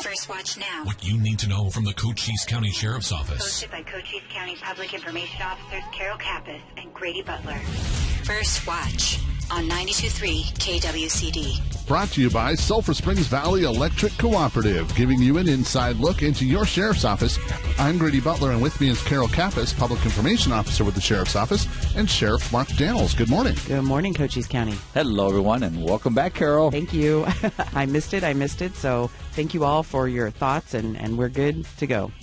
First Watch Now. What you need to know from the Cochise County Sheriff's Office. Hosted by Cochise County Public Information Officers Carol Kappas and Grady Butler. First Watch on 92.3 KWCD. Brought to you by Sulphur Springs Valley Electric Cooperative, giving you an inside look into your sheriff's office. I'm Grady Butler, and with me is Carol Kappas, Public Information Officer with the Sheriff's Office, and Sheriff Mark Daniels. Good morning. Good morning, Cochise County. Hello, everyone, and welcome back, Carol. Thank you. I missed it, so thank you all for your thoughts, and we're good to go.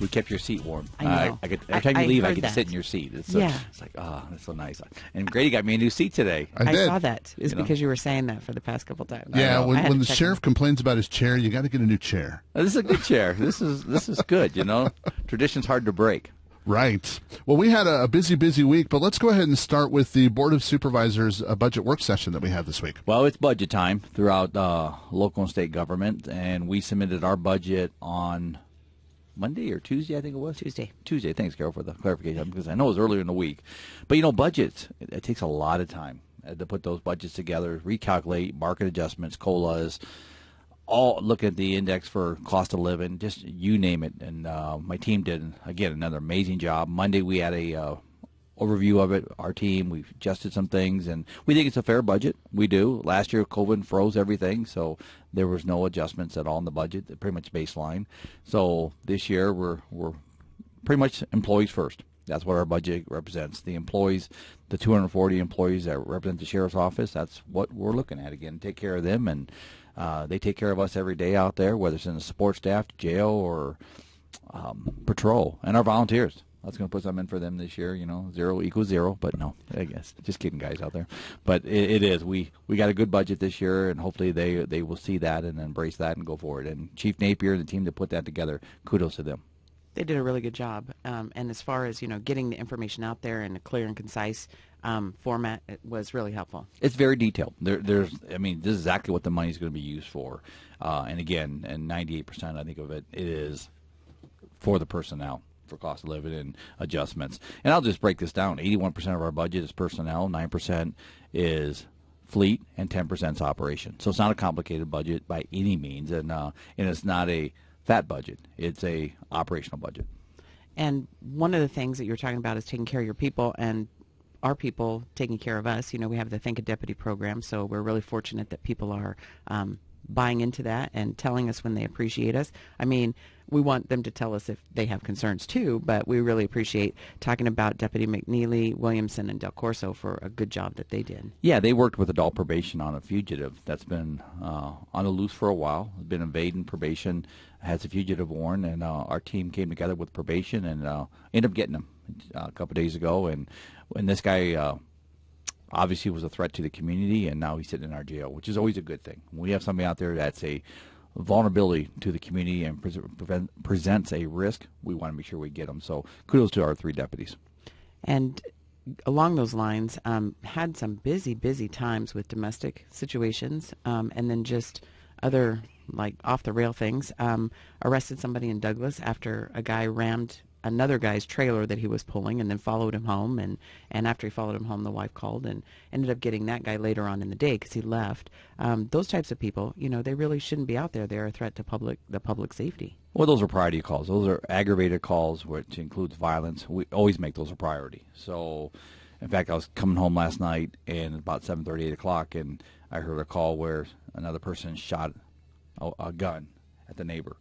We kept your seat warm. I know. Every time you leave, I get to that. sit in your seat. It's like, that's so nice. And Grady got me a new seat today. I saw that. It's because you were saying that for the past couple times. Yeah, when the sheriff complains about his chair, you got to get a new chair. This is a good chair. This is good, Tradition's hard to break. Right. Well, we had a busy week, but let's go ahead and start with the Board of Supervisors budget work session that we had this week. Well, it's budget time throughout local and state government, and we submitted our budget on Monday or Tuesday, I think it was? Tuesday. Thanks, Carol, for the clarification, because I know it was earlier in the week. But, budgets, it takes a lot of time to put those budgets together, recalculate, market adjustments, COLAs, all look at the index for cost of living, just you name it. And my team did, again, another amazing job. Monday we had a overview of it, our team. We've adjusted some things, and we think it's a fair budget. We do. Last year, COVID froze everything, so there was no adjustments at all in the budget, pretty much baseline. So this year, we're pretty much employees first. That's what our budget represents. The employees, the 240 employees that represent the Sheriff's Office, that's what we're looking at. Again, take care of them, and they take care of us every day out there, whether it's in the support staff, jail, or patrol, and our volunteers. I was going to put something in for them this year, 0 equals 0, but no, I guess. Just kidding, guys out there. But it is. We got a good budget this year, and hopefully they will see that and embrace that and go forward. And Chief Napier and the team that put that together, kudos to them. They did a really good job. And as far as, getting the information out there in a clear and concise format, it was really helpful. It's very detailed. This is exactly what the money is going to be used for. And again, and 98%, I think of it is for the personnel, for cost of living and adjustments. And I'll just break this down. 81% of our budget is personnel, 9% is fleet, and 10% is operation. So it's not a complicated budget by any means, and it's not a fat budget. It's a operational budget. And one of the things that you're talking about is taking care of your people, and our people taking care of us. We have the Thank a Deputy program, so we're really fortunate that people are buying into that and telling us when they appreciate us. We want them to tell us if they have concerns too, but we really appreciate talking about Deputy McNeely, Williamson, and Del Corso for a good job that they did. Yeah, they worked with adult probation on a fugitive that's been on the loose for a while, been evading probation, has a fugitive warrant, and our team came together with probation and ended up getting him a couple of days ago. And this guy obviously was a threat to the community, and now he's sitting in our jail, which is always a good thing. When we have somebody out there that's a vulnerability to the community and presents a risk, we want to make sure we get them. So kudos to our 3 deputies. And along those lines, had some busy times with domestic situations, and then just other off-the-rail things. Arrested somebody in Douglas after a guy rammed another guy's trailer that he was pulling, and then followed him home. And after he followed him home, the wife called and ended up getting that guy later on in the day because he left. Those types of people, they really shouldn't be out there. They're a threat to the public safety. Well, those are priority calls. Those are aggravated calls, which includes violence. We always make those a priority. So, in fact, I was coming home last night, and about 7:30, 8 o'clock, and I heard a call where another person shot a gun at the neighbor.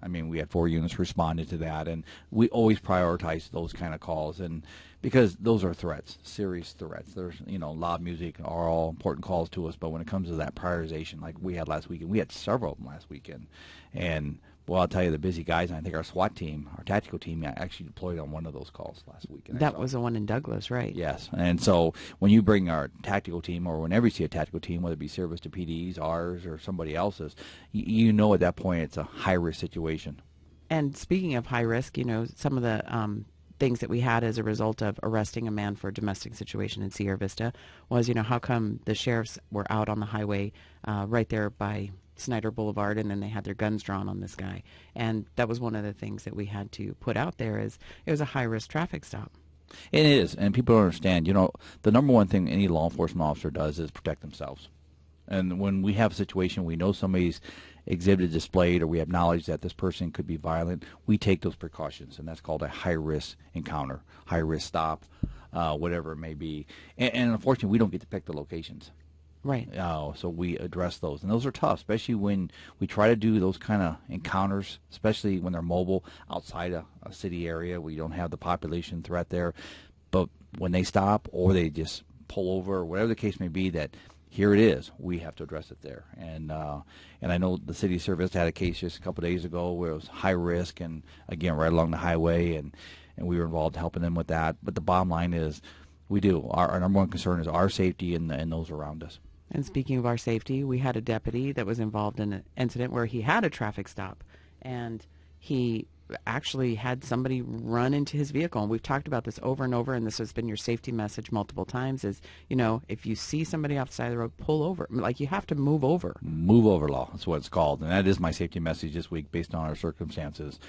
We had 4 units responded to that, and we always prioritize those kind of calls, and because those are threats, serious threats. There's, loud music are all important calls to us, but when it comes to that prioritization, like we had last weekend, we had several of them last weekend, and well, I'll tell you, the busy guys, and I think our SWAT team, our tactical team, actually deployed on one of those calls last weekend. That was the one in Douglas, right? Yes, and so when you bring our tactical team, or whenever you see a tactical team, whether it be service to PDs, ours, or somebody else's, you know at that point it's a high-risk situation. And speaking of high risk, some of the things that we had as a result of arresting a man for a domestic situation in Sierra Vista was, how come the sheriffs were out on the highway right there by Snyder Boulevard, and then they had their guns drawn on this guy. And that was one of the things that we had to put out there, is it was a high-risk traffic stop. It is, and people don't understand. The number one thing any law enforcement officer does is protect themselves. And when we have a situation, we know somebody's exhibited, displayed, or we have knowledge that this person could be violent, we take those precautions, and that's called a high-risk encounter, high-risk stop, whatever it may be. And unfortunately, we don't get to pick the locations. Right. So we address those. And those are tough, especially when we try to do those kind of encounters, especially when they're mobile outside a city area where you don't have the population threat there. But when they stop or they just pull over or whatever the case may be, that here it is, we have to address it there. And I know the city service had a case just a couple of days ago where it was high risk and, again, right along the highway, and we were involved helping them with that. But the bottom line is we do. Our number one concern is our safety and those around us. And speaking of our safety, we had a deputy that was involved in an incident where he had a traffic stop, and he actually had somebody run into his vehicle. And we've talked about this over and over, and this has been your safety message multiple times, is, if you see somebody off the side of the road, pull over. Like, you have to move over. Move over law, that's what it's called. And that is my safety message this week based on our circumstances.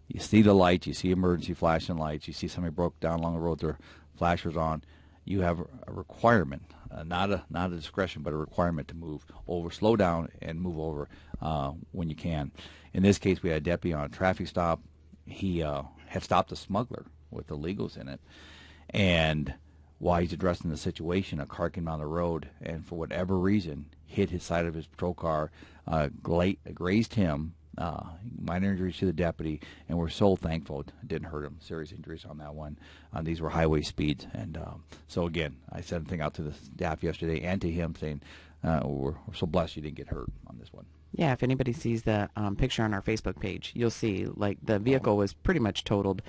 You see the lights, you see emergency flashing lights, you see somebody broke down along the road, their flashers on. You have a requirement, not a discretion, but a requirement to move over, slow down, and move over when you can. In this case, we had a deputy on a traffic stop. He had stopped a smuggler with illegals in it, and while he's addressing the situation, a car came down the road and, for whatever reason, hit his side of his patrol car, grazed him. Minor injuries to the deputy, and we're so thankful it didn't hurt him. Serious injuries on that one. These were highway speeds, and so again, I sent a thing out to the staff yesterday and to him saying we're so blessed you didn't get hurt on this one. Yeah, if anybody sees the picture on our Facebook page, you'll see, like, the vehicle was pretty much totaled.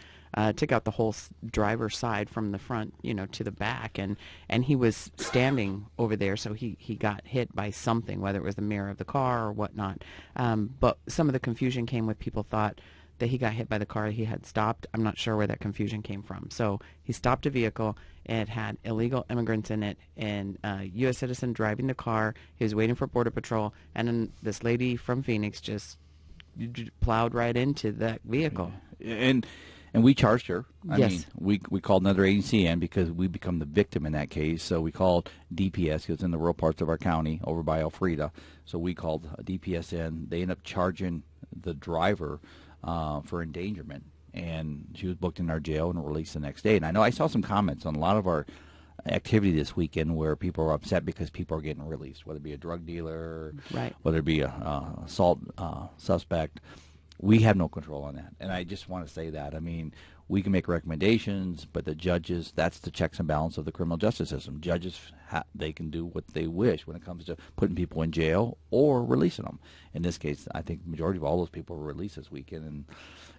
Took out the whole driver's side from the front, to the back, and he was standing over there, so he got hit by something, whether it was the mirror of the car or whatnot. But some of the confusion came with people thought that he got hit by the car he had stopped. I'm not sure where that confusion came from. So he stopped a vehicle. It had illegal immigrants in it, and a U.S. citizen driving the car. He was waiting for Border Patrol, and then this lady from Phoenix just plowed right into that vehicle. And we charged her. Yes. We called another agency in because we become the victim in that case. So we called DPS, because it's in the rural parts of our county over by Elfrida. So we called DPS in. They ended up charging the driver for endangerment. And she was booked in our jail and released the next day. And I know I saw some comments on a lot of our activity this weekend where people are upset because people are getting released, whether it be a drug dealer, right, whether it be a assault suspect. We have no control on that, and I just want to say that. We can make recommendations, but the judges, that's the checks and balance of the criminal justice system. Judges, they can do what they wish when it comes to putting people in jail or releasing them. In this case, I think the majority of all those people were released this weekend. And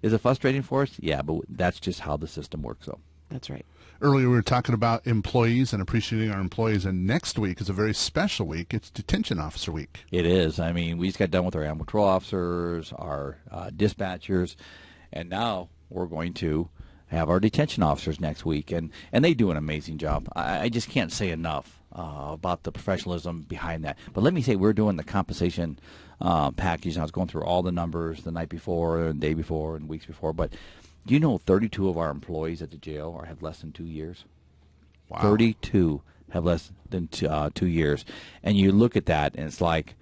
is it frustrating for us? Yeah, but that's just how the system works. So that's right. Earlier we were talking about employees and appreciating our employees, and next week is a very special week. It's Detention Officer Week. It is. We just got done with our animal control officers, our dispatchers, and now we're going to have our detention officers next week, and they do an amazing job. I just can't say enough about the professionalism behind that. But let me say, we're doing the compensation package. I was going through all the numbers the night before and the day before and weeks before, but do you know 32 of our employees at the jail have less than 2 years? Wow. 32 have less than 2 years. And you look at that, and it's like,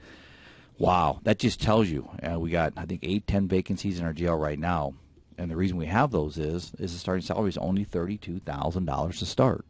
wow, that just tells you. We got, I think, 8-10 vacancies in our jail right now. And the reason we have those is the starting salary is only $32,000 to start.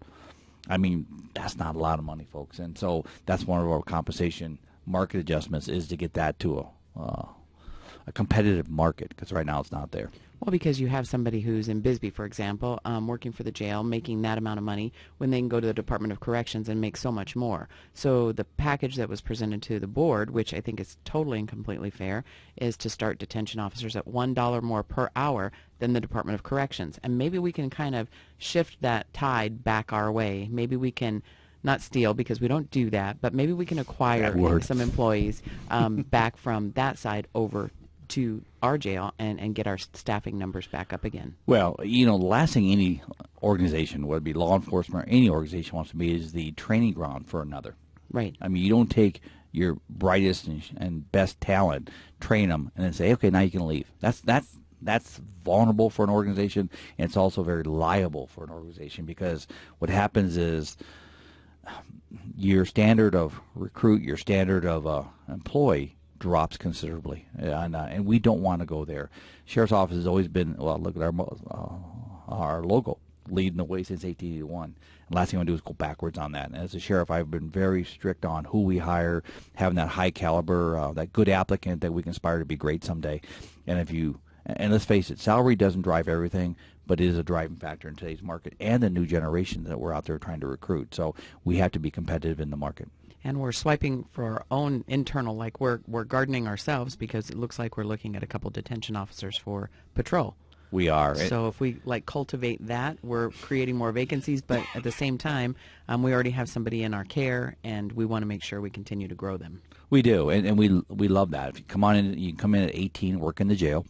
That's not a lot of money, folks. And so that's one of our compensation market adjustments, is to get that to a competitive market, because right now it's not there. Well, because you have somebody who's in Bisbee, for example, working for the jail, making that amount of money, when they can go to the Department of Corrections and make so much more. So the package that was presented to the board, which I think is totally and completely fair, is to start detention officers at $1 more per hour than the Department of Corrections. And maybe we can kind of shift that tide back our way. Maybe we can not steal, because we don't do that, but maybe we can acquire some employees back from that side over to our jail and get our staffing numbers back up again. Well, the last thing any organization, whether it be law enforcement or any organization, wants to be is the training ground for another. Right. You don't take your brightest and best talent, train them, and then say, okay, now you can leave. That's vulnerable for an organization, and it's also very liable for an organization, because what happens is your standard of recruit, your standard of employee drops considerably, and we don't want to go there. Sheriff's Office has always been, well, look at our logo, leading the way since 1881. And last thing I want to do is go backwards on that. And as a sheriff, I've been very strict on who we hire, having that high caliber, that good applicant that we can aspire to be great someday. And let's face it, salary doesn't drive everything, but it is a driving factor in today's market and the new generation that we're out there trying to recruit. So we have to be competitive in the market. And we're swiping for our own internal, like we're gardening ourselves, because it looks like we're looking at a couple detention officers for patrol. We are. So if we cultivate that, we're creating more vacancies, but at the same time, we already have somebody in our care, and we want to make sure we continue to grow them. We do, and we love that. If you come on in, you can come in at 18, work in the jail,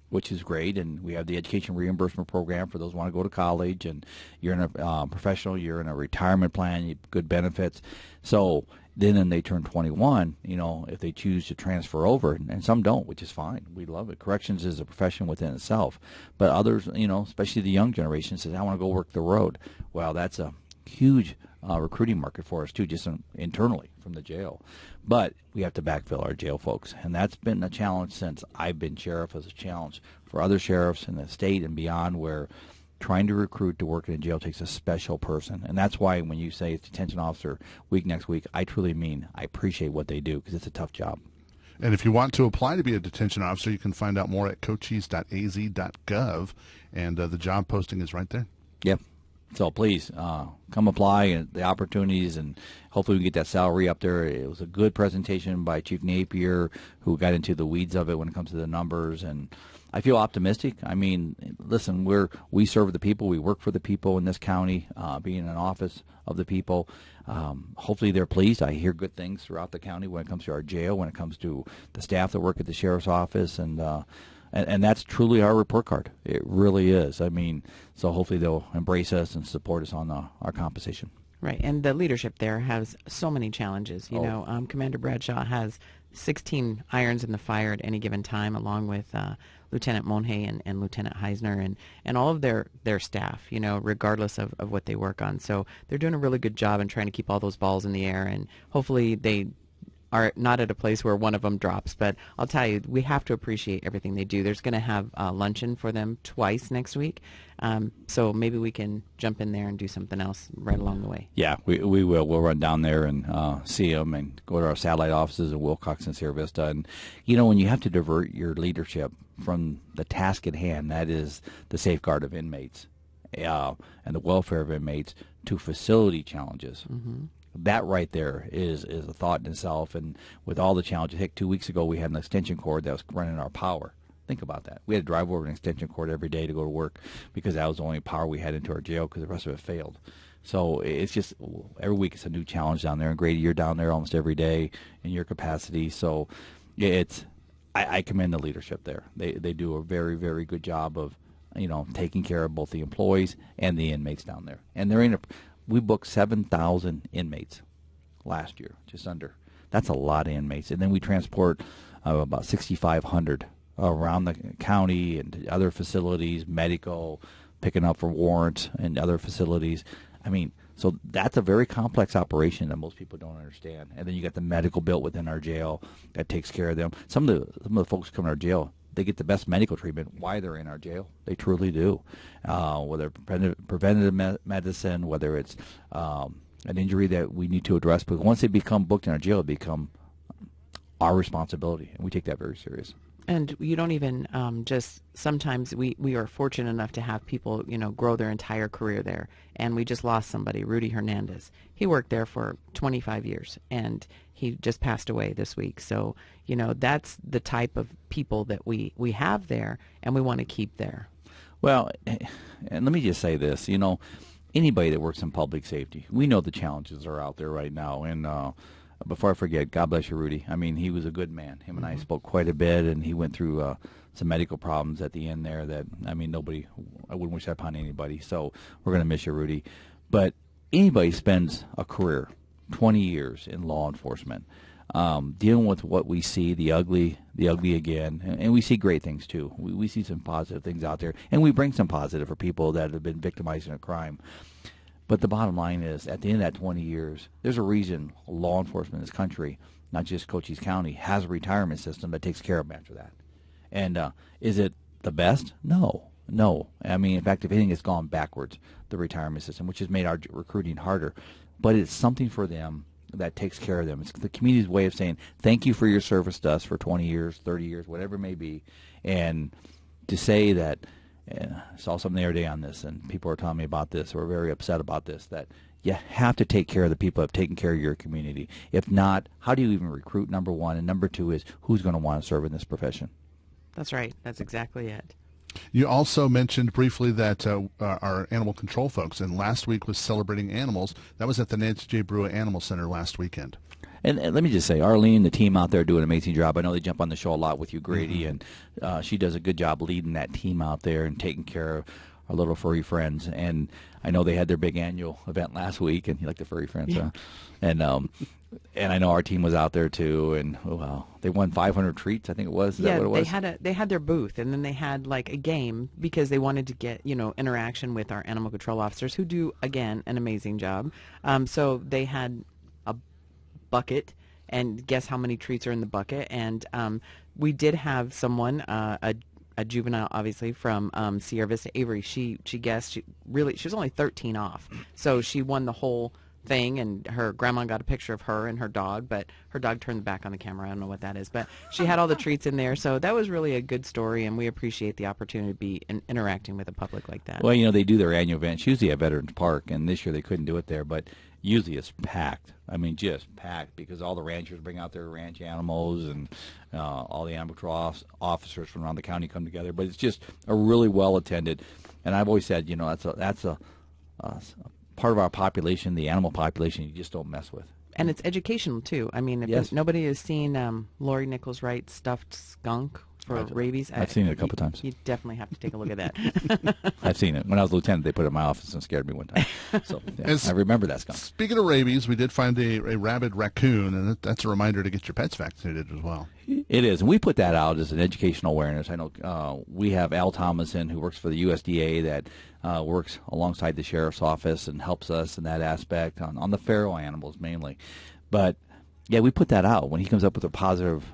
which is great, and we have the education reimbursement program for those who want to go to college, and you're in a professional, you're in a retirement plan, you have good benefits. So then they turn 21, if they choose to transfer over, and some don't, which is fine. We love it. Corrections is a profession within itself. But others, especially the young generation, says, I want to go work the road. Well, that's a huge recruiting market for us, too, just internally from the jail. But we have to backfill our jail folks, and that's been a challenge since I've been sheriff, as a challenge for other sheriffs in the state and beyond, where trying to recruit to work in a jail takes a special person. And that's why when you say it's detention officer week next week, I truly mean I appreciate what they do, because it's a tough job. And if you want to apply to be a detention officer, you can find out more at cochise.az.gov, and the job posting is right there. Yep. So please come apply, and the opportunities, and hopefully we can get that salary up there. It was a good presentation by Chief Napier, who got into the weeds of it when it comes to the numbers, and I feel optimistic. I mean, listen, we serve the people. We work for the people in this county, being in an office of the people. Hopefully they're pleased. I hear good things throughout the county when it comes to our jail, when it comes to the staff that work at the sheriff's office, and that's truly our report card. It really is. I mean, so hopefully they'll embrace us and support us on our compensation. Right, and the leadership there has so many challenges. Commander Bradshaw has 16 irons in the fire at any given time, along with Lieutenant Monhay and Lieutenant Heisner and all of their staff, regardless of what they work on. So they're doing a really good job in trying to keep all those balls in the air, and hopefully they are not at a place where one of them drops. But I'll tell you, we have to appreciate everything they do. There's going to have luncheon for them twice next week. So maybe we can jump in there and do something else right along the way. Yeah, we will. We'll run down there and see them, and go to our satellite offices in Wilcox and Sierra Vista. And, when you have to divert your leadership from the task at hand, that is the safeguard of inmates and the welfare of inmates, to facility challenges. Mm-hmm. That right there is a thought in itself. And with all the challenges, heck, 2 weeks ago we had an extension cord that was running our power. Think about that. We had to drive over an extension cord every day to go to work, because that was the only power we had into our jail, because the rest of it failed. So it's just every week it's a new challenge down there. And Grady, you're down there almost every day in your capacity. So I commend the leadership there. They do a very, very good job of taking care of both the employees and the inmates down there. And we booked 7,000 inmates last year, just under. That's a lot of inmates. And then we transport about 6,500 around the county and other facilities, medical, picking up for warrants and other facilities. I mean, so that's a very complex operation that most people don't understand. And then you got the medical built within our jail that takes care of them. Some of the folks who come to our jail, they get the best medical treatment while they're in our jail. They truly do. Whether preventative medicine, whether it's an injury that we need to address. But once they become booked in our jail, it becomes our responsibility, and we take that very serious. And you don't even sometimes we are fortunate enough to have people, grow their entire career there. And we just lost somebody, Rudy Hernandez. He worked there for 25 years, and he just passed away this week. So, that's the type of people that we have there, and we want to keep there. Well, and let me just say this, anybody that works in public safety, we know the challenges are out there right now. And before I forget, God bless you, Rudy. I mean, he was a good man. Him and I spoke quite a bit, and he went through some medical problems at the end there that, I wouldn't wish that upon anybody. So we're going to miss you, Rudy. But anybody spends a career, 20 years in law enforcement, dealing with what we see, the ugly again, and we see great things too. We see some positive things out there, and we bring some positive for people that have been victimized in a crime. But the bottom line is, at the end of that 20 years, there's a reason law enforcement in this country not just Cochise County, has a retirement system that takes care of them after that. And is it the best? No. I mean, in fact, if anything, it's gone backwards, the retirement system, which has made our recruiting harder. But it's something for them that takes care of them. It's the community's way of saying, thank you for your service to us for 20 years, 30 years, whatever it may be. And to say that, I saw something the other day on this, and people were telling me about this, were very upset about this, that you have to take care of the people that have taken care of your community. If not, how do you even recruit, number one? And number two is, who's going to want to serve in this profession? That's right. That's exactly it. You also mentioned briefly that our animal control folks, and last week was Celebrating Animals. That was at the Nancy J. Brewer Animal Center last weekend. And let me just say, Arlene, the team out there do an amazing job. I know they jump on the show a lot with you, Grady, and she does a good job leading that team out there and taking care of our little furry friends. And I know they had their big annual event last week, and you like the furry friends, huh? And I know our team was out there too, and they won 500 treats, I think it was. Is that what it was? They had their booth, and then they had like a game because they wanted to get interaction with our animal control officers, who do again an amazing job. So they had a bucket, and guess how many treats are in the bucket? And we did have someone, a juvenile, obviously, from Sierra Vista Avery. She guessed. She was only 13 off, so she won the whole thing, and her grandma got a picture of her and her dog, but her dog turned the back on the camera. I don't know what that is, but she had all the treats in there, so that was really a good story, and we appreciate the opportunity to be interacting with the public like that. Well, they do their annual events usually at Veterans Park, and this year they couldn't do it there, but usually it's packed. I mean, just packed, because all the ranchers bring out their ranch animals, and all the animal control officers from around the county come together, but it's just a really well attended. And I've always said, that's a part of our population, the animal population, you just don't mess with. And it's educational too. I mean, if nobody has seen Lori Nichols Wright's stuffed skunk for rabies, I've seen it a couple times. You definitely have to take a look at that. I've seen it. When I was lieutenant, they put it in my office and scared me one time. So I remember that skunk. Speaking of rabies, we did find a rabid raccoon, and that's a reminder to get your pets vaccinated as well. It is, and we put that out as an educational awareness. I know we have Al Thomason, who works for the USDA, that works alongside the sheriff's office and helps us in that aspect on the feral animals mainly. But yeah, we put that out. When he comes up with a positive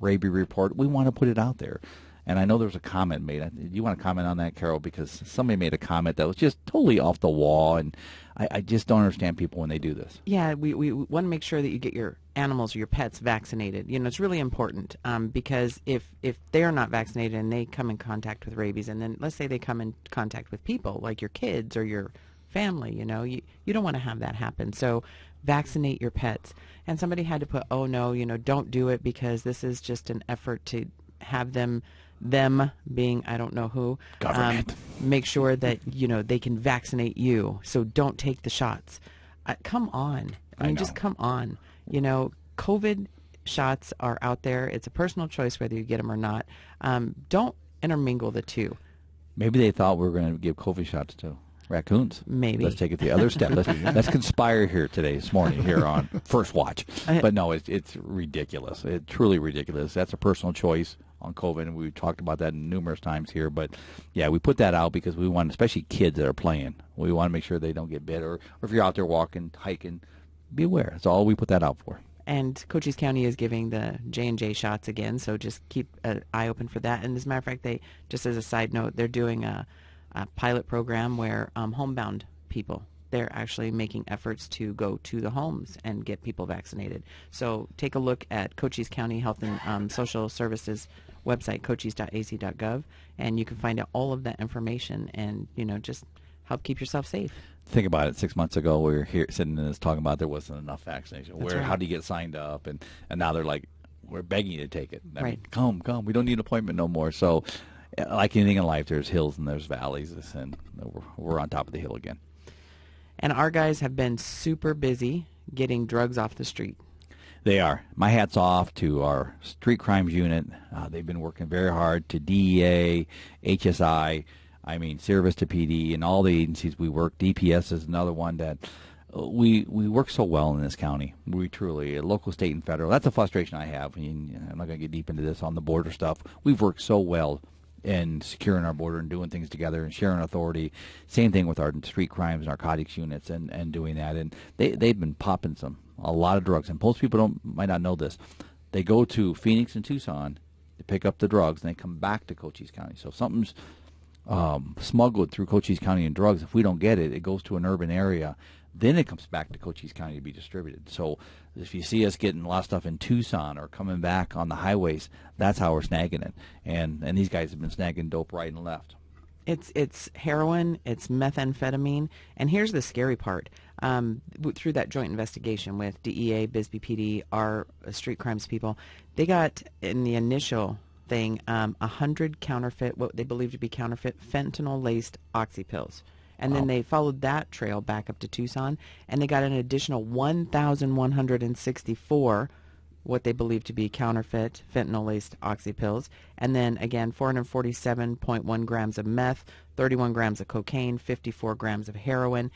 rabies report, we want to put it out there. And I know there's a comment made. Do you want to comment on that, Carol? Because somebody made a comment that was just totally off the wall, and I just don't understand people when they do this. Yeah, we want to make sure that you get your animals or your pets vaccinated. It's really important because if they're not vaccinated and they come in contact with rabies, and then let's say they come in contact with people, like your kids or your family, you don't want to have that happen. So vaccinate your pets. And somebody had to put, oh no, don't do it because this is just an effort to have them being I don't know who, government, make sure that they can vaccinate you. So don't take the shots. Come on. I mean, just come on. COVID shots are out there. It's a personal choice whether you get them or not. Don't intermingle the two. Maybe they thought we were going to give COVID shots to raccoons. Maybe. Let's take it the other step. Let's conspire here this morning here on First Watch. But no, it's ridiculous. It's truly ridiculous. That's a personal choice on COVID, and we've talked about that numerous times here. But yeah, we put that out because we want, especially kids that are playing, we want to make sure they don't get bit, or if you're out there walking, hiking, be aware. That's all we put that out for. And Cochise County is giving the J&J shots again, so just keep an eye open for that. And as a matter of fact, they, just as a side note, they're doing a pilot program where homebound people, they're actually making efforts to go to the homes and get people vaccinated. So take a look at Cochise County Health and Social Services website, cochise.ac.gov, and you can find out all of that information and, just help keep yourself safe. Think about it. 6 months ago, we were here sitting in this talking about there wasn't enough vaccination. Right. How do you get signed up? And now they're like, we're begging you to take it. I right. mean, come. We don't need an appointment no more. So like anything in life, there's hills and there's valleys, and we're on top of the hill again. And our guys have been super busy getting drugs off the street. They are. My hat's off to our street crimes unit. They've been working very hard, to DEA, HSI, Sierra Vista PD, and all the agencies we work. DPS is another one that we work so well in this county. We truly, local, state, and federal. That's a frustration I have. I'm not going to get deep into this on the border stuff. We've worked so well and securing our border and doing things together and sharing authority. Same thing with our street crimes, narcotics units, and doing that. And they've been popping a lot of drugs. And most people might not know this. They go to Phoenix and Tucson to pick up the drugs, and they come back to Cochise County. So if something's smuggled through Cochise County in drugs, if we don't get it, it goes to an urban area. Then it comes back to Cochise County to be distributed. So if you see us getting a lot of stuff in Tucson or coming back on the highways, that's how we're snagging it. And these guys have been snagging dope right and left. It's heroin, it's methamphetamine, and here's the scary part. Through that joint investigation with DEA, Bisbee PD, our street crimes people, they got in the initial thing 100 counterfeit, what they believe to be counterfeit fentanyl-laced oxy pills. And then they followed that trail back up to Tucson, and they got an additional 1,164 what they believe to be counterfeit fentanyl-laced oxy pills. And then, again, 447.1 grams of meth, 31 grams of cocaine, 54 grams of heroin,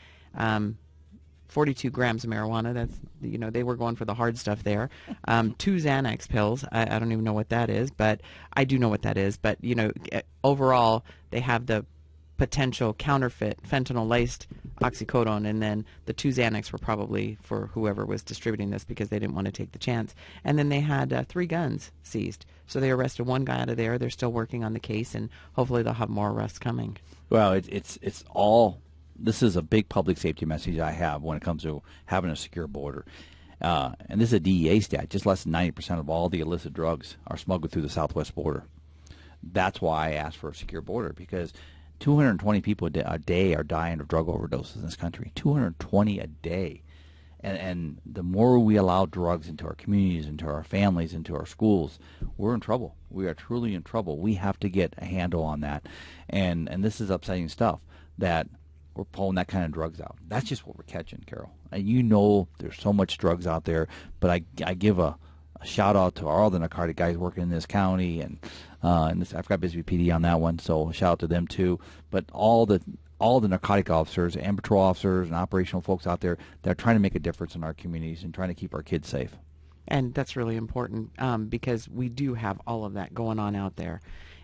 42 grams of marijuana. That's, they were going for the hard stuff there. 2 Xanax pills. I don't even know what that is, but I do know what that is. But, overall, they have the potential counterfeit fentanyl-laced oxycodone, and then the 2 Xanax were probably for whoever was distributing this because they didn't want to take the chance. And then they had 3 guns seized. So they arrested 1 guy out of there. They're still working on the case, and hopefully they'll have more arrests coming. Well, it's all. This is a big public safety message I have when it comes to having a secure border. And this is a DEA stat. Just less than 90% of all the illicit drugs are smuggled through the southwest border. That's why I asked for a secure border, because 220 people a day are dying of drug overdoses in this country. 220 a day. And the more we allow drugs into our communities, into our families, into our schools, we're in trouble. We are truly in trouble. We have to get a handle on that. And this is upsetting stuff, that we're pulling that kind of drugs out. That's just what we're catching, Carol. And there's so much drugs out there, but I give a shout out to all the narcotic guys working in this county, and I've got Bisbee PD on that one, so shout out to them too. But all the narcotic officers and patrol officers and operational folks out there that are trying to make a difference in our communities and trying to keep our kids safe. And that's really important because we do have all of that going on out there.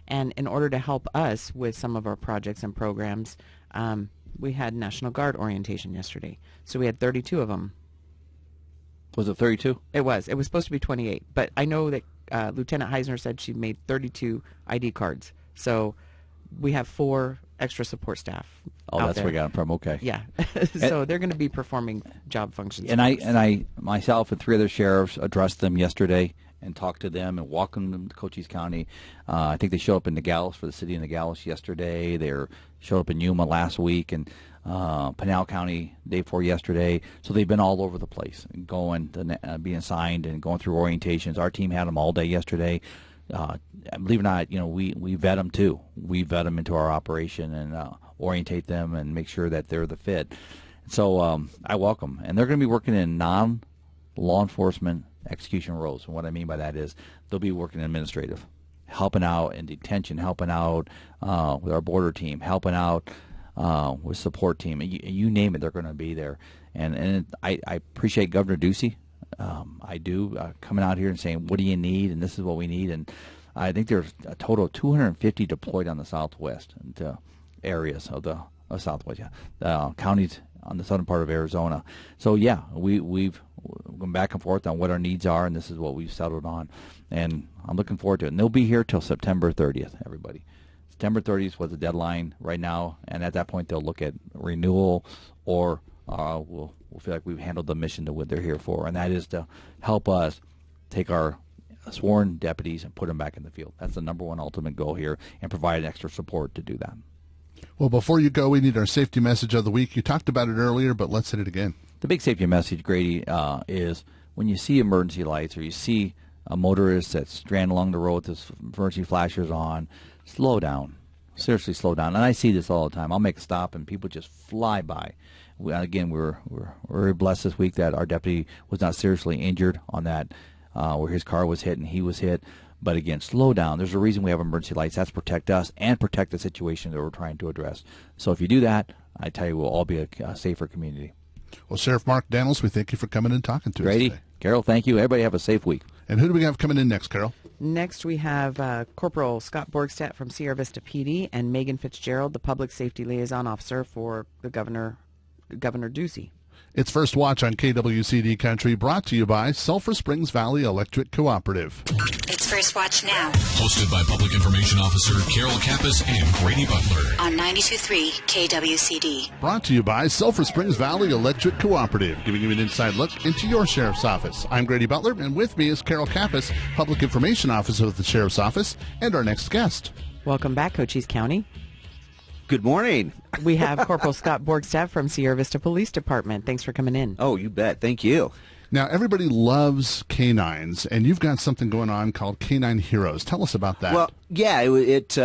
And in order to help us with some of our projects and programs, we had National Guard orientation yesterday. So we had 32 of them. Was it 32? It was. It was supposed to be 28. But I know that Lieutenant Heisner said she made 32 ID cards. So we have 4 extra support staff. Oh, that's where we got them from. Okay. Yeah. So they're going to be performing job functions. And I myself and 3 other sheriffs addressed them yesterday and talked to them and welcomed them to Cochise County. I think they showed up in Nogales for the city of Nogales yesterday. They showed up in Yuma last week, and Pinal County day before yesterday. So they've been all over the place, going to being assigned and going through orientations. Our team had them all day yesterday. Believe it or not, we vet them too. We vet them into our operation and orientate them and make sure that they're the fit. So I welcome them. And they're going to be working in non-law enforcement execution roles. And what I mean by that is they'll be working in administrative, helping out in detention, helping out with our border team, helping out with support team. You name it, they're going to be there. And I appreciate Governor Ducey. I do, coming out here and saying, what do you need? And this is what we need. And I think there's a total of 250 deployed on the southwest and areas of the southwest, counties on the southern part of Arizona. So, yeah, we've gone back and forth on what our needs are, and this is what we've settled on. And I'm looking forward to it. And they'll be here till September 30th, everybody. September 30th was the deadline right now, and at that point they'll look at renewal, or we'll feel like we've handled the mission to what they're here for, and that is to help us take our sworn deputies and put them back in the field. That's the number one ultimate goal here, and provide extra support to do that. Well, before you go, we need our safety message of the week. You talked about it earlier, but let's hit it again. The big safety message, Grady, is when you see emergency lights or you see a motorist that's stranded along the road with emergency flashers on, slow down. Seriously, slow down. And I see this all the time. I'll make a stop and people just fly by. We're very blessed this week that our deputy was not seriously injured on that where his car was hit and he was hit. But again, slow down. There's a reason we have emergency lights. That's protect us and protect the situation that we're trying to address. So if you do that, I tell you, we'll all be a safer community. Well, Sheriff Mark Daniels, we thank you for coming and talking to us today. Carol, thank you. Everybody have a safe week. And who do we have coming in next, Carol? Next, we have Corporal Scott Borgstadt from Sierra Vista PD and Megan Fitzgerald, the Public Safety Liaison Officer for the Governor Ducey. It's First Watch on KWCD Country, brought to you by Sulphur Springs Valley Electric Cooperative. It's First Watch now. Hosted by Public Information Officer Carol Kappas and Grady Butler. On 92.3 KWCD. Brought to you by Sulphur Springs Valley Electric Cooperative, giving you an inside look into your Sheriff's Office. I'm Grady Butler, and with me is Carol Kappas, Public Information Officer with the Sheriff's Office, and our next guest. Welcome back, Cochise County. Good morning. We have Corporal Scott Borgstadt from Sierra Vista Police Department. Thanks for coming in. Oh, you bet. Thank you. Now, everybody loves canines, and you've got something going on called Canine Heroes. Tell us about that. Well, yeah, it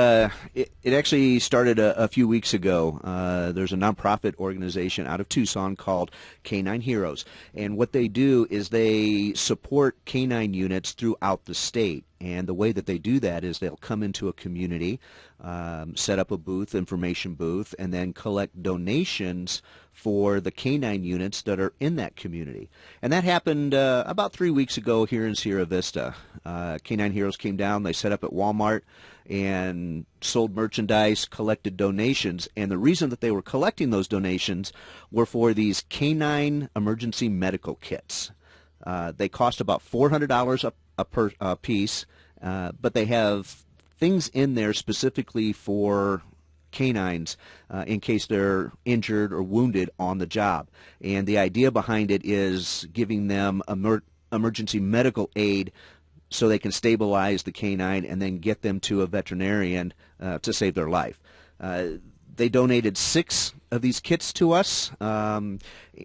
actually started a few weeks ago. There's a nonprofit organization out of Tucson called Canine Heroes, and what they do is they support canine units throughout the state. And the way that they do that is they'll come into a community, set up a booth, information booth, and then collect donations for the canine units that are in that community. And that happened about 3 weeks ago here in Sierra Vista. Canine Heroes came down, they set up at Walmart and sold merchandise, collected donations. And the reason that they were collecting those donations were for these canine emergency medical kits. They cost about $400 a piece, but they have things in there specifically for canines in case they're injured or wounded on the job. And the idea behind it is giving them emergency medical aid so they can stabilize the canine and then get them to a veterinarian to save their life. They donated 6 of these kits to us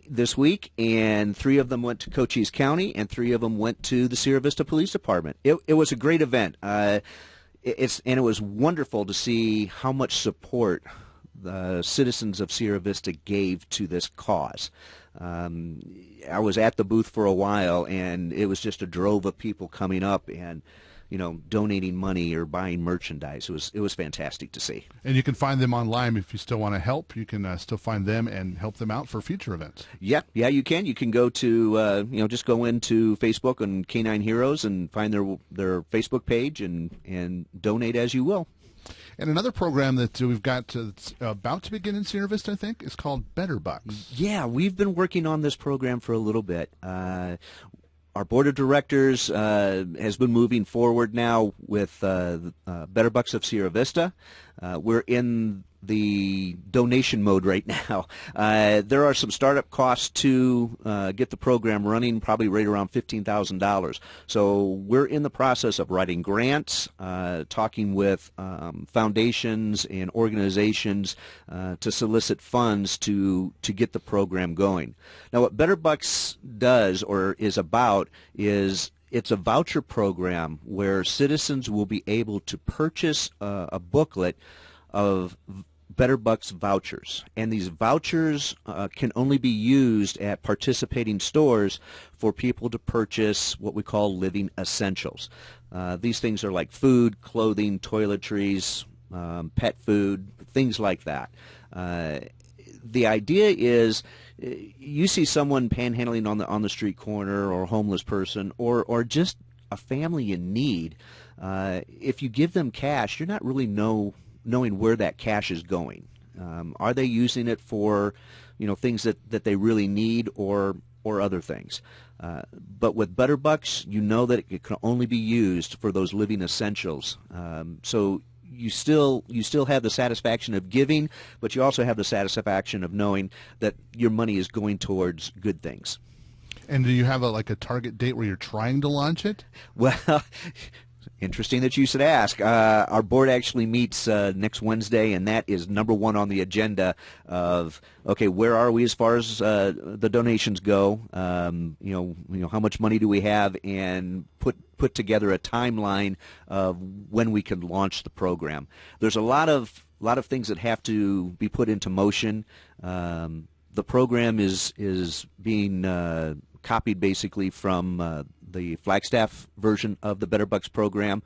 this week, and 3 of them went to Cochise County, and 3 of them went to the Sierra Vista Police Department. It was a great event. It was wonderful to see how much support the citizens of Sierra Vista gave to this cause. I was at the booth for a while, and it was just a drove of people coming up and donating money or buying merchandise. It was fantastic to see. And you can find them online if you still want to help. You can still find them and help them out for future events. Yeah, you can. You can go to just go into Facebook and Canine Heroes and find their Facebook page and donate as you will. And another program that we've got that's about to begin in Sierra Vista, I think, is called Better Bucks. Yeah, we've been working on this program for a little bit. Our board of directors has been moving forward now with Better Bucks of Sierra Vista. We're in the donation mode right now. There are some startup costs to get the program running, probably right around $15,000. So we're in the process of writing grants, talking with foundations and organizations to solicit funds to get the program going. Now, what Better Bucks does or is about is it's a voucher program where citizens will be able to purchase a booklet of Better Bucks vouchers, and these vouchers can only be used at participating stores for people to purchase what we call living essentials. These things are like food, clothing, toiletries, pet food, things like that. The idea is you see someone panhandling on the street corner, or a homeless person, or just a family in need. If you give them cash, you're not really knowing where that cash is going. Are they using it for things that they really need, or other things? But with Better Bucks, you know that it can only be used for those living essentials. So you still have the satisfaction of giving, but you also have the satisfaction of knowing that your money is going towards good things. And do you have a target date where you're trying to launch it? Well, interesting that you should ask. Our board actually meets next Wednesday, and that is number 1 on the agenda of, okay, where are we as far as the donations go? How much money do we have, and put together a timeline of when we can launch the program. There's a lot of things that have to be put into motion. The program is being copied basically from the Flagstaff version of the Better Bucks program.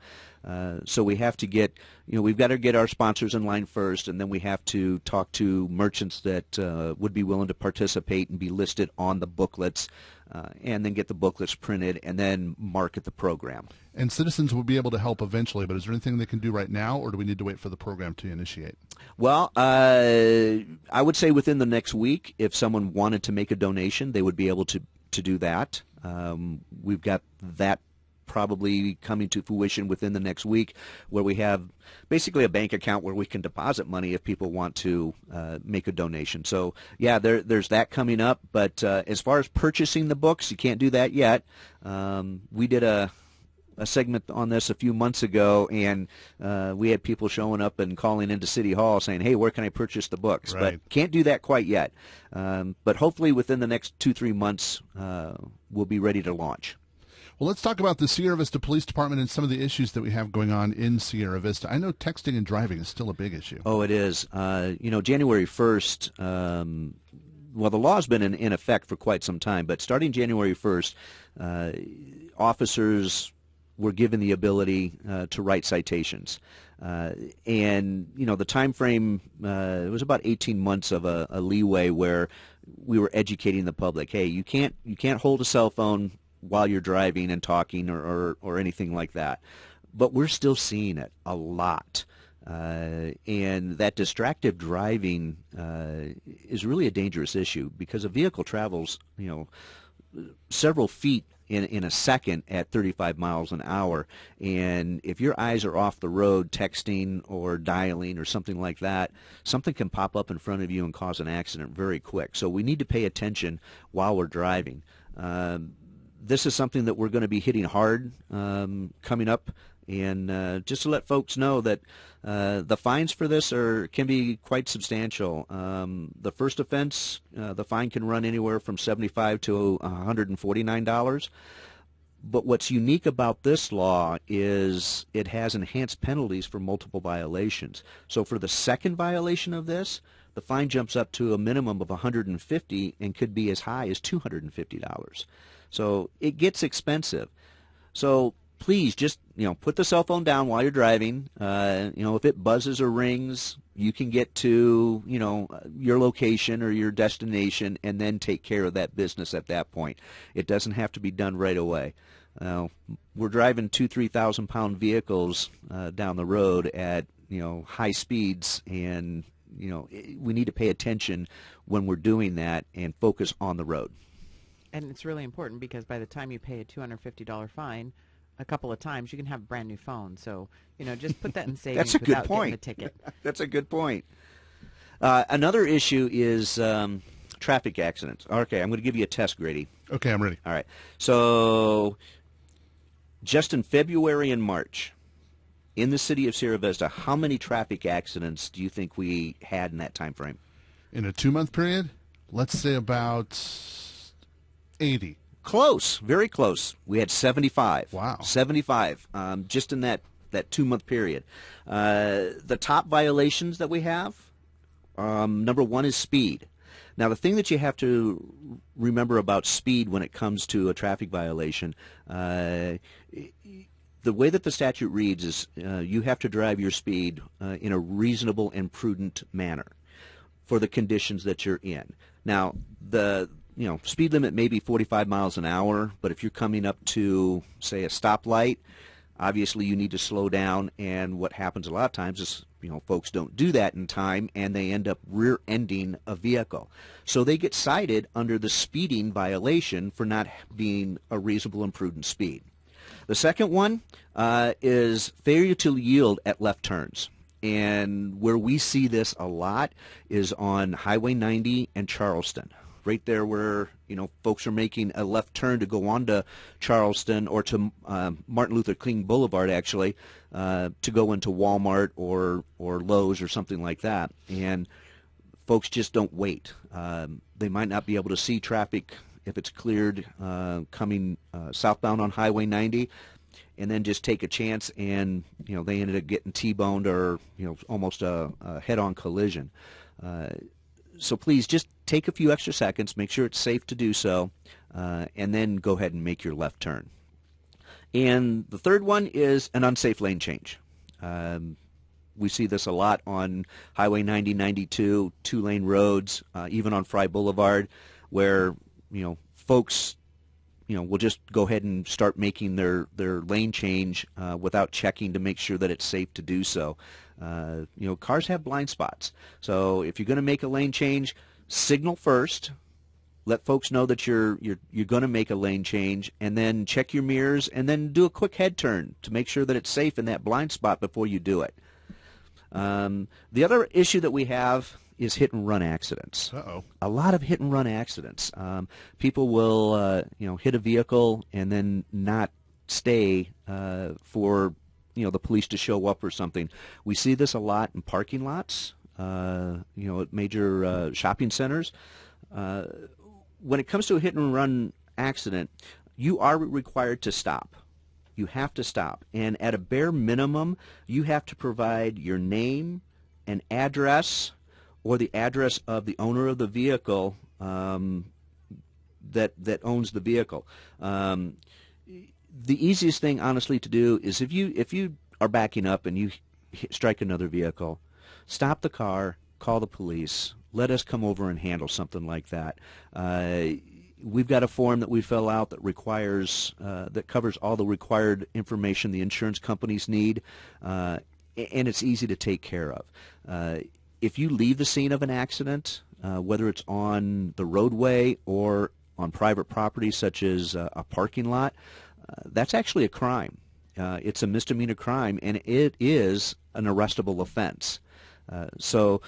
So we have to get, we've got to get our sponsors in line first, and then we have to talk to merchants that would be willing to participate and be listed on the booklets. and then get the booklets printed and then market the program. And citizens will be able to help eventually, but is there anything they can do right now, or do we need to wait for the program to initiate? Well, I would say within the next week, if someone wanted to make a donation, they would be able to do that. We've got that probably coming to fruition within the next week, where we have basically a bank account where we can deposit money if people want to make a donation. So yeah, there's that coming up. But as far as purchasing the books, you can't do that yet. We did a segment on this a few months ago, and we had people showing up and calling into City Hall saying, hey, where can I purchase the books? Right. But can't do that quite yet. But hopefully within the next 2-3 months, we'll be ready to launch. Well, let's talk about the Sierra Vista Police Department and some of the issues that we have going on in Sierra Vista. I know texting and driving is still a big issue. Oh, it is. January 1st, well, the law's been in effect for quite some time, but starting January 1st, officers were given the ability to write citations. And, the time frame, it was about 18 months of a leeway where we were educating the public. Hey, you can't hold a cell phone while you're driving and talking or anything like that. But we're still seeing it a lot. And that distracted driving is really a dangerous issue, because a vehicle travels, several feet in a second at 35 miles an hour. And if your eyes are off the road texting or dialing or something like that, something can pop up in front of you and cause an accident very quick. So we need to pay attention while we're driving. This is something that we're going to be hitting hard coming up. And just to let folks know that the fines for this can be quite substantial. The first offense, the fine can run anywhere from $75 to $149. But what's unique about this law is it has enhanced penalties for multiple violations. So for the second violation of this, the fine jumps up to a minimum of $150 and could be as high as $250. So it gets expensive. So please just, put the cell phone down while you're driving. If it buzzes or rings, you can get to, your location or your destination and then take care of that business at that point. It doesn't have to be done right away. We're driving 2,000-3,000 pound vehicles down the road at, high speeds, and, we need to pay attention when we're doing that and focus on the road. And it's really important, because by the time you pay a $250 fine, a couple of times, you can have a brand new phone. So, just put that in savings without getting the ticket. That's a good point. Another issue is traffic accidents. Okay, I'm going to give you a test, Grady. Okay, I'm ready. All right. So just in February and March, in the city of Sierra Vista, how many traffic accidents do you think we had in that time frame? In a 2-month period? Let's say about 80. Close, very close. We had 75. Wow. 75, just in that 2-month period. The top violations that we have, number one is speed. Now, the thing that you have to remember about speed when it comes to a traffic violation, the way that the statute reads is you have to drive your speed in a reasonable and prudent manner for the conditions that you're in. Now, the speed limit may be 45 miles an hour, but if you're coming up to, say, a stoplight, obviously you need to slow down, and what happens a lot of times is, folks don't do that in time, and they end up rear-ending a vehicle. So they get cited under the speeding violation for not being a reasonable and prudent speed. The second one is failure to yield at left turns. And where we see this a lot is on Highway 90 and Charleston. Right there where, folks are making a left turn to go on to Charleston or to Martin Luther King Boulevard, actually, to go into Walmart or Lowe's or something like that. And folks just don't wait. They might not be able to see traffic if it's cleared coming southbound on Highway 90, and then just take a chance, and, they ended up getting T-boned or, almost a head-on collision. So please just take a few extra seconds, make sure it's safe to do so, and then go ahead and make your left turn. And the third one is an unsafe lane change. We see this a lot on Highway 90, 92, 2-lane roads, even on Fry Boulevard, where folks will just go ahead and start making their lane change without checking to make sure that it's safe to do so. Cars have blind spots. So if you're going to make a lane change, signal first. Let folks know that you're going to make a lane change, and then check your mirrors, and then do a quick head turn to make sure that it's safe in that blind spot before you do it. The other issue that we have is hit and run accidents. A lot of hit and run accidents. People will hit a vehicle and then not stay for the police to show up or something. We see this a lot in parking lots, at major shopping centers. When it comes to a hit and run accident, you are required to stop. You have to stop. And at a bare minimum, you have to provide your name, an address, or the address of the owner of the vehicle that owns the vehicle. The easiest thing, honestly, to do is if you are backing up and you strike another vehicle, stop the car, call the police. Let us come over and handle something like that. We've got a form that we fill out that that covers all the required information the insurance companies need, and it's easy to take care of. If you leave the scene of an accident, whether it's on the roadway or on private property such as a parking lot, that's actually a crime. It's a misdemeanor crime, and it is an arrestable offense. So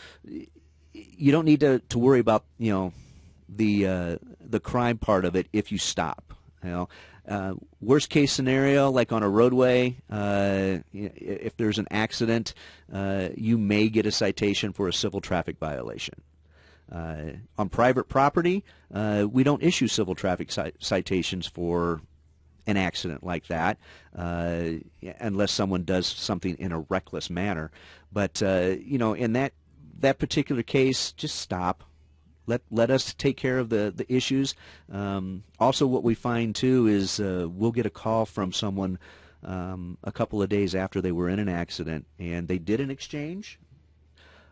you don't need to worry about the crime part of it if you stop. Worst case scenario, like on a roadway, if there's an accident, you may get a citation for a civil traffic violation. On private property, we don't issue civil traffic citations for an accident like that, unless someone does something in a reckless manner. But in that particular case, just stop. Let us take care of the issues. Also, what we find too is we'll get a call from someone a couple of days after they were in an accident, and they did an exchange.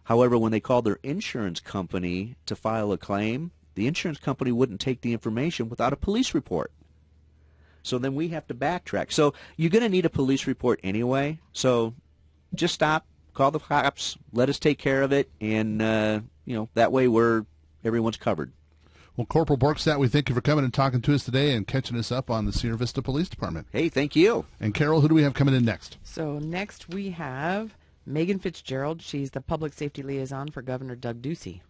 However, when they called their insurance company to file a claim, the insurance company wouldn't take the information without a police report. So then we have to backtrack. So you're going to need a police report anyway. So just stop, call the cops, let us take care of it, and that way everyone's covered. Well, Corporal Borkstadt, we thank you for coming and talking to us today and catching us up on the Sierra Vista Police Department. Hey, thank you. And Carol, who do we have coming in next? So next we have Megan Fitzgerald. She's the Public Safety Liaison for Governor Doug Ducey.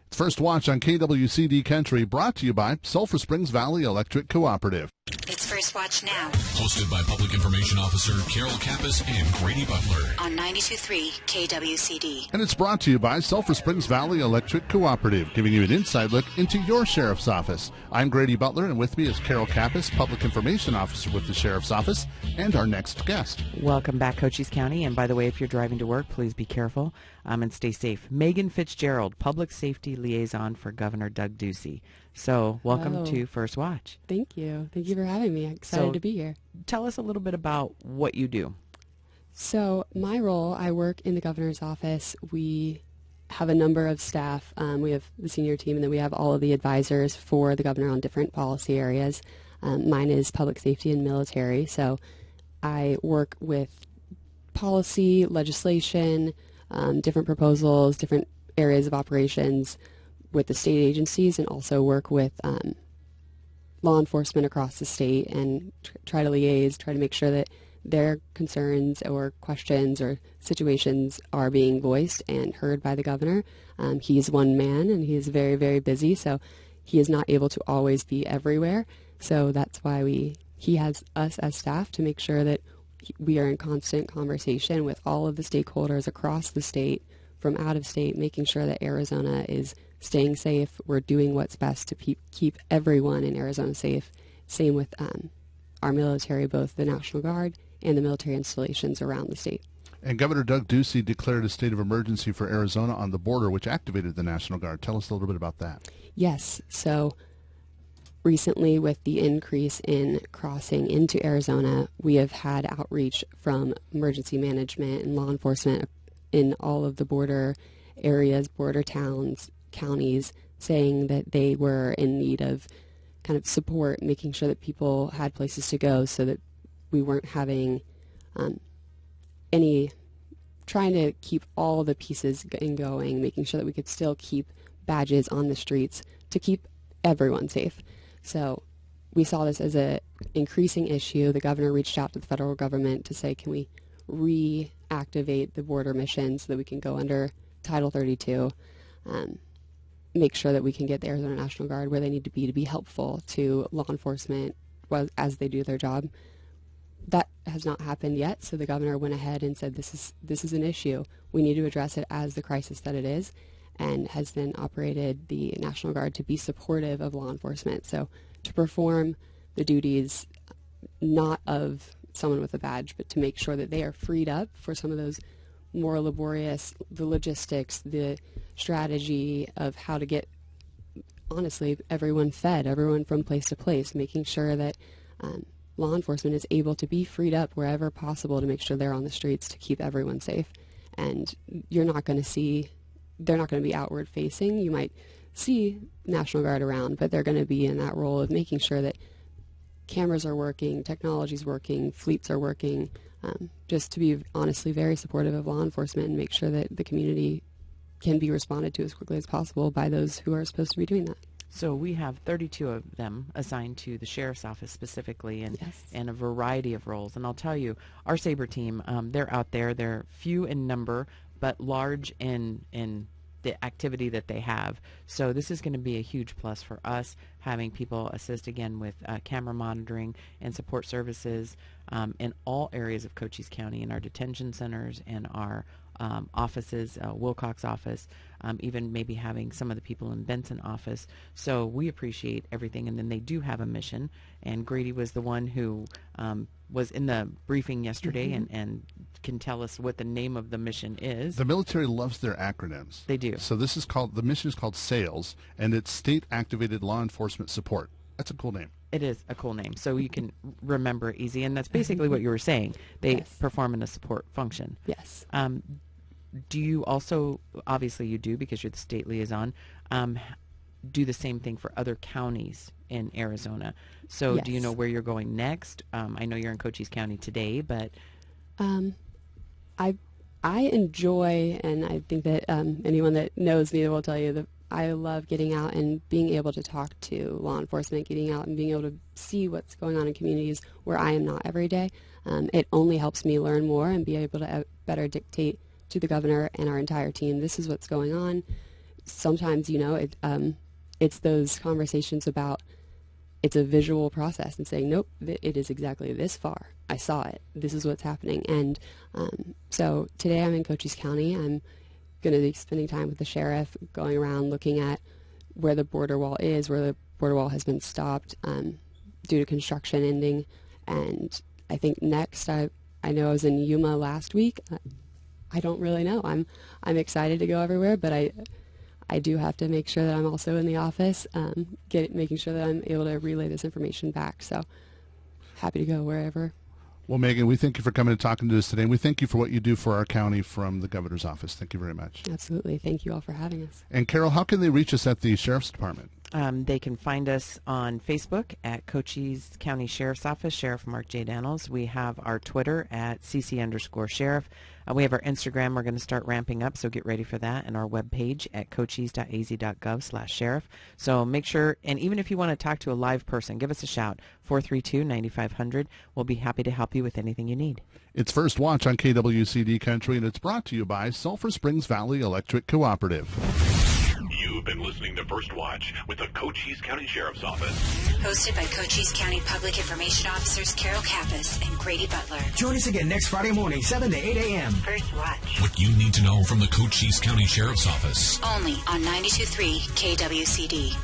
It's First Watch on KWCD Country, brought to you by Sulphur Springs Valley Electric Cooperative. It's First Watch now. Hosted by Public Information Officer Carol Kappas and Grady Butler. On 92.3 KWCD. And it's brought to you by Sulphur Springs Valley Electric Cooperative, giving you an inside look into your sheriff's office. I'm Grady Butler, and with me is Carol Kappas, Public Information Officer with the Sheriff's Office, and our next guest. Welcome back, Cochise County. And by the way, if you're driving to work, please be careful and stay safe. Megan Fitzgerald, Public Safety Liaison for Governor Doug Ducey. So welcome to First Watch. Thank you. Thank you for having me. I'm excited to be here. Tell us a little bit about what you do. So my role, I work in the governor's office. We have a number of staff. We have the senior team, and then we have all of the advisors for the governor on different policy areas. Mine is public safety and military. So I work with policy, legislation, different proposals, different areas of operations with the state agencies, and also work with law enforcement across the state and try to liaise, try to make sure that their concerns or questions or situations are being voiced and heard by the governor. He's one man, and he is very, very busy, so he is not able to always be everywhere. So that's why he has us as staff to make sure that we are in constant conversation with all of the stakeholders across the state, from out of state, making sure that Arizona is staying safe. We're doing what's best to keep everyone in Arizona safe. Same with our military, both the National Guard and the military installations around the state. And Governor Doug Ducey declared a state of emergency for Arizona on the border, which activated the National Guard. Tell us a little bit about that. Yes. So recently, with the increase in crossing into Arizona, we have had outreach from emergency management and law enforcement in all of the border areas, border towns, counties, saying that they were in need of kind of support, making sure that people had places to go so that we weren't having trying to keep all the pieces going, making sure that we could still keep badges on the streets to keep everyone safe. So we saw this as an increasing issue. The governor reached out to the federal government to say, can we reactivate the border mission so that we can go under Title 32, make sure that we can get the Arizona National Guard where they need to be helpful to law enforcement as they do their job. That has not happened yet, so the governor went ahead and said this is an issue. We need to address it as the crisis that it is, and has then operated the National Guard to be supportive of law enforcement. So to perform the duties not of someone with a badge, but to make sure that they are freed up for some of those more laborious, the logistics, the strategy of how to get, honestly, everyone fed, everyone from place to place, making sure that law enforcement is able to be freed up wherever possible to make sure they're on the streets to keep everyone safe. And they're not going to be outward facing. You might see National Guard around, but they're going to be in that role of making sure that cameras are working, technology's working, fleets are working, just to be honestly very supportive of law enforcement and make sure that the community can be responded to as quickly as possible by those who are supposed to be doing that. So we have 32 of them assigned to the sheriff's office specifically, and Yes. and a variety of roles. And I'll tell you, our SABRE team, they're out there. They're few in number, but large in the activity that they have. So this is going to be a huge plus for us, having people assist again with camera monitoring and support services in all areas of Cochise County, in our detention centers and our offices, Wilcox office, even maybe having some of the people in Benson office. So we appreciate everything. And then they do have a mission. And Grady was the one who was in the briefing yesterday and can tell us what the name of the mission is. The military loves their acronyms. They do. So the mission is called SAILS, and it's State Activated Law Enforcement Support. That's a cool name. It is a cool name, so you can remember it easy. And that's basically what you were saying. They Yes. perform in a support function. Yes. Do you also, obviously you do because you're the state liaison, do the same thing for other counties in Arizona? So do you Yes. know where you're going next? I know you're in Cochise County today, but I enjoy, and I think that anyone that knows me will tell you that I love getting out and being able to talk to law enforcement, getting out and being able to see what's going on in communities where I am not every day. It only helps me learn more and be able to better dictate to the governor and our entire team, this is what's going on. Sometimes, it's those conversations about it's a visual process and saying, nope, it is exactly this far. I saw it. This is what's happening. And so today I'm in Cochise County. I'm going to be spending time with the sheriff, going around looking at where the border wall is, where the border wall has been stopped due to construction ending. And I think next, I know I was in Yuma last week. I don't really know. I'm excited to go everywhere, but I do have to make sure that I'm also in the office, making sure that I'm able to relay this information back. So happy to go wherever. Well, Megan, we thank you for coming and talking to us today, and we thank you for what you do for our county from the governor's office. Thank you very much. Absolutely. Thank you all for having us. And Carol, how can they reach us at the Sheriff's Department? they can find us on Facebook at Cochise County Sheriff's Office, Sheriff Mark J. Daniels. We have our Twitter at CC_Sheriff. We have our Instagram we're going to start ramping up, so get ready for that, and our webpage at cochise.az.gov/sheriff. So make sure, and even if you want to talk to a live person, give us a shout, 432-9500. We'll be happy to help you with anything you need. It's First Watch on KWCD Country, and it's brought to you by Sulphur Springs Valley Electric Cooperative. You've been listening to First Watch with the Cochise County Sheriff's Office. Hosted by Cochise County Public Information Officers Carol Kappas and Grady Butler. Join us again next Friday morning, 7 to 8 a.m. First Watch. What you need to know from the Cochise County Sheriff's Office. Only on 92.3 KWCD.